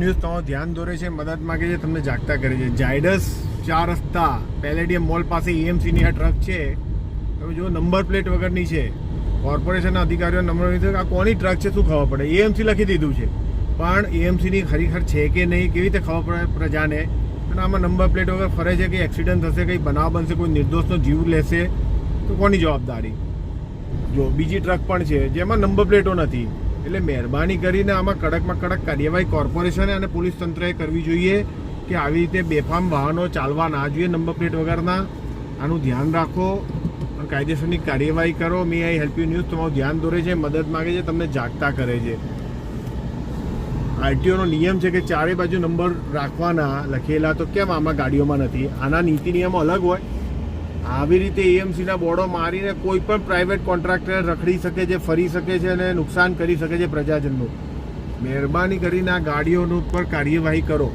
News તમારું ધ્યાન દોરે છે, મદદ માગે છે, તમને જાગતા કરે છે. ઝાયડસ 4 રસ્તા પેલેડિયમ મોલ પાસે એએમસીની આ ટ્રક છે. તમે જો નંબર પ્લેટ વગરની છે. કોર્પોરેશનના અધિકારીઓ નંબર લીધો આ કોની ટ્રક છે શું ખબર પડે. એએમસી લખી દીધું છે પણ એએમસીની ખરેખર છે કે નહીં કેવી રીતે ખબર પડે પ્રજાને. અને આમાં નંબર પ્લેટ વગર ફરે છે, કંઈ એક્સિડન્ટ થશે, કંઈ બનાવ બનશે, કોઈ નિર્દોષનો જીવ લેશે તો કોની જવાબદારી. જો બીજી ટ્રક પણ છે જેમાં નંબર પ્લેટો નથી. એટલે મહેરબાની કરીને આમાં કડકમાં કડક કાર્યવાહી કોર્પોરેશને અને પોલીસ તંત્રએ કરવી જોઈએ કે આવી રીતે બેફામ વાહનો ચાલવા ના જોઈએ નંબર પ્લેટ વગરના. આનું ધ્યાન રાખો અને કાયદેસરની કાર્યવાહી કરો. મે આઈ હેલ્પ યુ ન્યૂઝ તમારું ધ્યાન દોરે છે, મદદ માગે છે, તમને જાગતા કરે છે. આરટીઓનો નિયમ છે કે ચારે બાજુ નંબર રાખવાના લખેલા, તો કેમ આમાં ગાડીઓમાં નથી? આના નીતિ નિયમો અલગ હોય. આવી રીતે એએમસીના બોર્ડો મારીને કોઈ પણ પ્રાઇવેટ કોન્ટ્રાક્ટર રખડી શકે છે, ફરી શકે છે અને નુકસાન કરી શકે છે પ્રજાજનનું. મહેરબાની કરીને આ ગાડીઓનું પર કાર્યવાહી કરો.